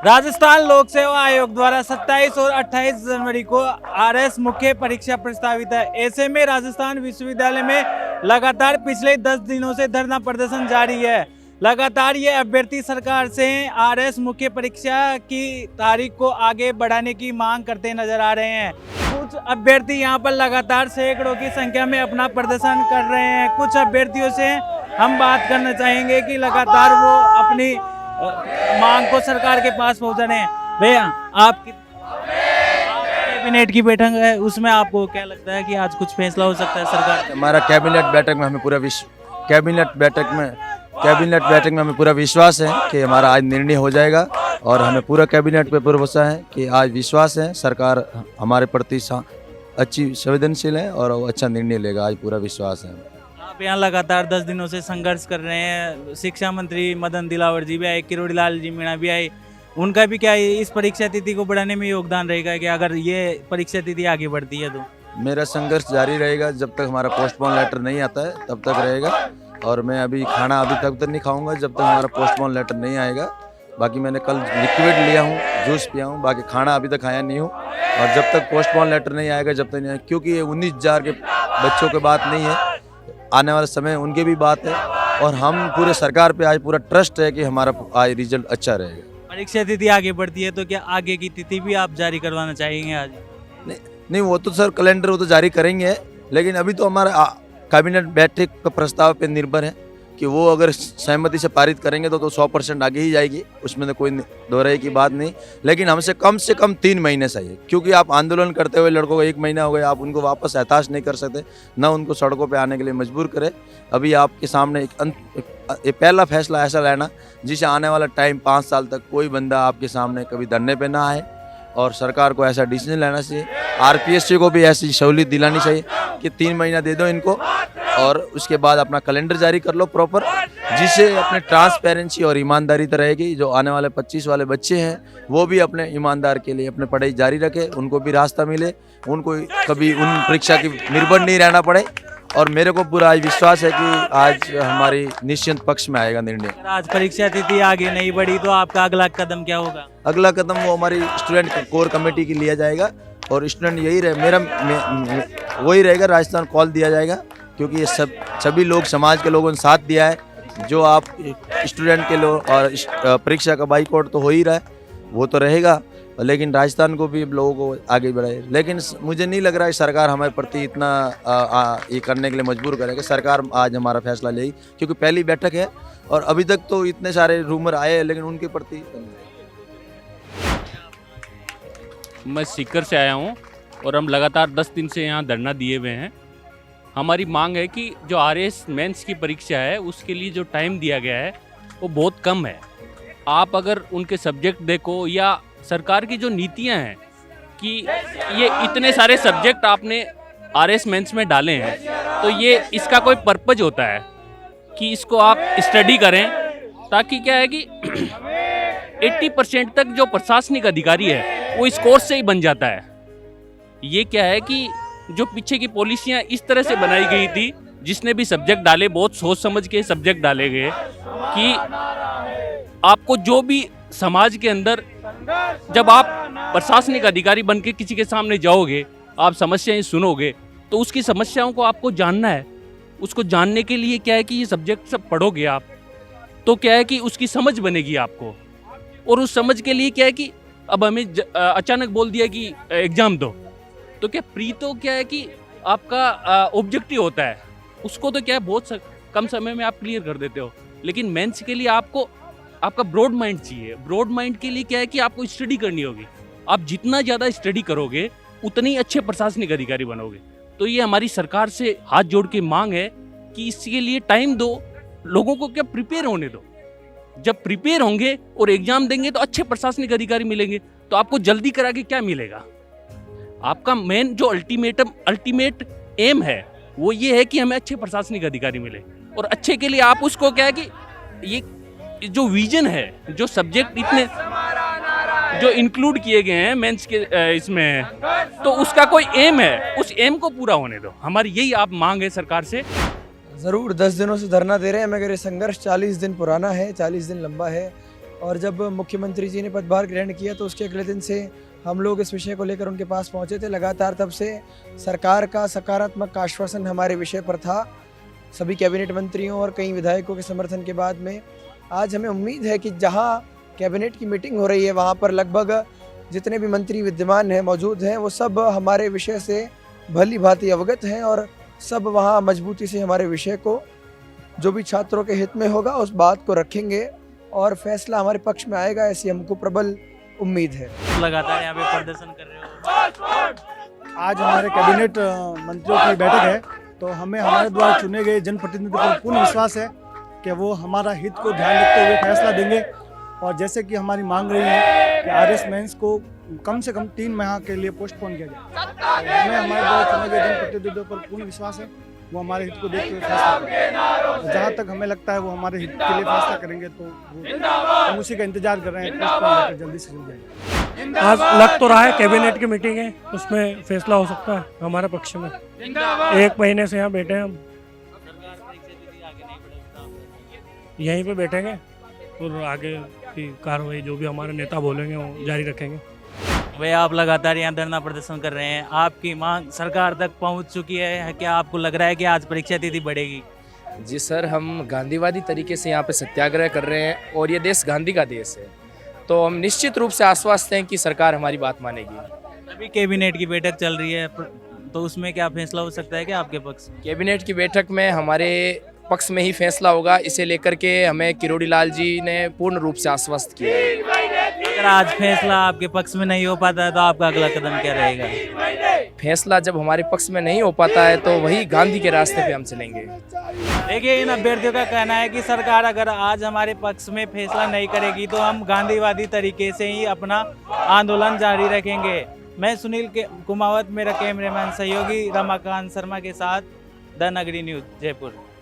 राजस्थान लोक सेवा आयोग द्वारा 27 और 28 जनवरी को आरएस मुख्य परीक्षा प्रस्तावित है। ऐसे में राजस्थान विश्वविद्यालय में लगातार पिछले 10 दिनों से धरना प्रदर्शन जारी है। लगातार ये अभ्यर्थी सरकार से आरएस मुख्य परीक्षा की तारीख को आगे बढ़ाने की मांग करते नजर आ रहे हैं। कुछ अभ्यर्थी यहाँ पर लगातार सैकड़ों की संख्या में अपना प्रदर्शन कर रहे हैं। कुछ अभ्यर्थियों से हम बात करना चाहेंगे कि लगातार वो अपनी मांग को सरकार के पास पहुंचा रहे हैं। भैया, आपकी कैबिनेट की बैठक है, उसमें आपको क्या लगता है कि आज कुछ फैसला हो सकता है सरकार का? हमारा कैबिनेट बैठक में हमें पूरा पूरा विश्वास है कि हमारा आज निर्णय हो जाएगा और हमें पूरा कैबिनेट पे भरोसा है कि आज विश्वास है सरकार हमारे प्रति अच्छी संवेदनशील है और वो अच्छा निर्णय लेगा। आज पूरा विश्वास है। आप यहाँ लगातार 10 दिनों से संघर्ष कर रहे हैं। शिक्षा मंत्री मदन दिलावर जी भी आए, किरोड़ी लाल जी मीणा भी आए। उनका भी क्या इस परीक्षा तिथि को बढ़ाने में योगदान रहेगा कि अगर ये परीक्षा तिथि आगे बढ़ती है तो? मेरा संघर्ष जारी रहेगा जब तक हमारा पोस्टपोन लेटर नहीं आता है तब तक रहेगा। और मैं खाना अभी तक नहीं खाऊंगा जब तक हमारा पोस्टपोन लेटर नहीं आएगा। बाकी मैंने कल लिक्विड लिया हूँ, जूस पिया हूँ, बाकी खाना अभी तक खाया नहीं हूँ। और जब तक पोस्टपोन लेटर नहीं आएगा, जब तक नहीं आएगा, क्योंकि ये 19,000 के बच्चों की बात नहीं है, आने वाला समय उनके भी बात है। और हम पूरे सरकार पे आज पूरा ट्रस्ट है कि हमारा आज रिजल्ट अच्छा रहेगा। परीक्षा तिथि आगे बढ़ती है तो क्या आगे की तिथि भी आप जारी करवाना चाहेंगे आज? नहीं, वो तो सर कैलेंडर वो तो जारी करेंगे, लेकिन अभी तो हमारा कैबिनेट बैठक का प्रस्ताव पे निर्भर है कि वो अगर सहमति से पारित करेंगे तो 100% आगे ही जाएगी। उसमें तो कोई दोहराई की बात नहीं। लेकिन हमसे कम से कम 3 महीने चाहिए, क्योंकि आप आंदोलन करते हुए लड़कों को 1 महीना हो गया, आप उनको वापस एहताश नहीं कर सकते, ना उनको सड़कों पे आने के लिए मजबूर करें। अभी आपके सामने एक पहला फैसला ऐसा लेना जिसे आने वाला टाइम 5 साल तक कोई बंदा आपके सामने कभी धरने पे ना आए। और सरकार को ऐसा डिसीजन लेना चाहिए, आरपीएससी को भी ऐसी सहूलियत दिलानी चाहिए कि 3 महीना दे दो इनको और उसके बाद अपना कैलेंडर जारी कर लो प्रॉपर, जिससे अपने ट्रांसपेरेंसी और ईमानदारी तो रहेगी। जो आने वाले 25 वाले बच्चे हैं वो भी अपने ईमानदार के लिए अपने पढ़ाई जारी रखें, उनको भी रास्ता मिले, उनको कभी उन परीक्षा की निर्भर नहीं रहना पड़े। और मेरे को पूरा आज विश्वास है कि आज हमारी निश्चिंत पक्ष में आएगा निर्णय। आज परीक्षा तिथि आगे नहीं बढ़ी तो आपका अगला कदम क्या होगा? अगला कदम वो हमारी स्टूडेंट कोर कमेटी की लिया जाएगा और स्टूडेंट यही रहे, वही रहेगा, राजस्थान कॉल दिया जाएगा, क्योंकि ये सभी लोग समाज के लोगों ने साथ दिया है। जो आप स्टूडेंट के लोग और परीक्षा का बाइकआउट तो हो ही रहा है, वो तो रहेगा, लेकिन राजस्थान को भी लोगों को आगे बढ़ाए। लेकिन मुझे नहीं लग रहा है सरकार हमारे प्रति इतना ये करने के लिए मजबूर करेगी। सरकार आज हमारा फैसला लेगी, क्योंकि पहली बैठक है और अभी तक तो इतने सारे रूमर आए हैं, लेकिन उनके प्रति। मैं सीकर से आया हूँ और हम लगातार 10 दिन से यहाँ धरना दिए हुए हैं। हमारी मांग है कि जो आरएस मेंस की परीक्षा है उसके लिए जो टाइम दिया गया है वो बहुत कम है। आप अगर उनके सब्जेक्ट देखो या सरकार की जो नीतियाँ हैं कि ये इतने सारे सब्जेक्ट आपने आरएस मेंस में डाले हैं, तो ये इसका कोई पर्पज होता है कि इसको आप स्टडी करें, ताकि क्या है कि 80% तक जो प्रशासनिक अधिकारी है वो इस कोर्स से ही बन जाता है। ये क्या है कि जो पीछे की पॉलिसियाँ इस तरह से बनाई गई थी, जिसने भी सब्जेक्ट डाले बहुत सोच समझ के सब्जेक्ट डाले गए कि आपको जो भी समाज के अंदर जब आप प्रशासनिक अधिकारी बन के किसी के सामने जाओगे, आप समस्याएं सुनोगे, तो उसकी समस्याओं को आपको जानना है। उसको जानने के लिए क्या है कि ये सब्जेक्ट सब पढ़ोगे आप, तो क्या है कि उसकी समझ बनेगी आपको। और उस समझ के लिए क्या है कि अब हमें अचानक बोल दिया कि एग्जाम दो, तो क्या प्री तो क्या है कि आपका ऑब्जेक्टिव होता है, उसको तो क्या है बहुत कम समय में आप क्लियर कर देते हो। लेकिन मेंस के लिए आपका ब्रॉड माइंड चाहिए। ब्रॉड माइंड के लिए क्या है कि आपको स्टडी करनी होगी। आप जितना ज़्यादा स्टडी करोगे उतने ही अच्छे प्रशासनिक अधिकारी बनोगे। तो ये हमारी सरकार से हाथ जोड़ के मांग है कि इसके लिए टाइम दो, लोगों को क्या प्रिपेयर होने दो। जब प्रिपेयर होंगे और एग्जाम देंगे तो अच्छे प्रशासनिक अधिकारी मिलेंगे। तो आपको जल्दी करा के क्या मिलेगा? आपका मेन जो अल्टीमेट एम है वो ये है कि हमें अच्छे प्रशासनिक अधिकारी मिले। और अच्छे के लिए आप उसको क्या है कि ये जो विजन है, जो सब्जेक्ट इतने जो इंक्लूड किए गए हैं मेंस के इसमें, तो उसका कोई एम है, उस एम को पूरा होने दो। हमारी यही आप मांग है सरकार से। ज़रूर 10 दिनों से धरना दे रहे हैं, मगर ये संघर्ष 40 दिन पुराना है, 40 दिन लंबा है और जब मुख्यमंत्री जी ने पदभार ग्रहण किया तो उसके अगले दिन से हम लोग इस विषय को लेकर उनके पास पहुंचे थे। लगातार तब से सरकार का सकारात्मक आश्वासन हमारे विषय पर था। सभी कैबिनेट मंत्रियों और कई विधायकों के समर्थन के बाद में आज हमें उम्मीद है कि जहां कैबिनेट की मीटिंग हो रही है वहां पर लगभग जितने भी मंत्री विद्यमान हैं मौजूद हैं वो सब हमारे विषय से भली भांति अवगत हैं और सब वहां मजबूती से हमारे विषय को जो भी छात्रों के हित में होगा उस बात को रखेंगे और फैसला हमारे पक्ष में आएगा, ऐसी हमको प्रबल उम्मीद है। लगातार यहाँ पे प्रदर्शन कर रहे हो। आज हमारे कैबिनेट मंत्रियों की बैठक है, तो हमें हमारे द्वारा चुने गए जनप्रतिनिधियों पर पूर्ण विश्वास है कि वो हमारा हित को ध्यान रखते हुए फैसला देंगे। और जैसे कि हमारी मांग रही है कि आरएस मेंस को कम से कम 3 माह के लिए पोस्टपोन किया जाए, तो हमें हमारे द्वारा चुने गए जनप्रतिनिधियों पर पूर्ण विश्वास है वो हमारे हित को देखते हुए फैसला करेंगे। जहाँ तक हमें लगता है वो हमारे हित के लिए फैसला करेंगे, तो हम उसी का इंतजार कर रहे हैं, पोस्टपोन लेकर जल्दी से जल्दी। आज लग तो रहा है कैबिनेट की मीटिंग है, उसमें फैसला हो सकता है हमारे पक्ष में। 1 महीने से यहाँ बैठे हैं हम, यहीं पे बैठेंगे और आगे की कार्रवाई जो भी हमारे नेता बोलेंगे वो जारी रखेंगे। भैया आप लगातार यहाँ धरना प्रदर्शन कर रहे हैं, आपकी मांग सरकार तक पहुँच चुकी है, क्या आपको लग रहा है कि आज परीक्षा तिथि बढ़ेगी? जी सर, हम गांधीवादी तरीके से यहाँ पे सत्याग्रह कर रहे हैं और ये देश गांधी का देश है, तो हम निश्चित रूप से आश्वस्त हैं कि सरकार हमारी बात मानेगी। अभी कैबिनेट की बैठक चल रही है, तो उसमें क्या फैसला हो सकता है क्या आपके पक्ष में? कैबिनेट की बैठक में हमारे पक्ष में ही फैसला होगा, इसे लेकर के हमें किरोड़ी लाल जी ने पूर्ण रूप से आश्वस्त किया है। अगर आज फैसला आपके पक्ष में नहीं हो पाता है तो आपका अगला कदम क्या रहेगा? फैसला जब हमारे पक्ष में नहीं हो पाता है तो वही गांधी के रास्ते पे हम चलेंगे। देखिए, इन अभ्यर्थियों का कहना है कि सरकार अगर आज हमारे पक्ष में फैसला नहीं करेगी तो हम गांधीवादी तरीके से ही अपना आंदोलन जारी रखेंगे। मैं सुनील कुमावत, मेरा कैमरामैन सहयोगी रमाकांत शर्मा के साथ द नगरी न्यूज़ जयपुर।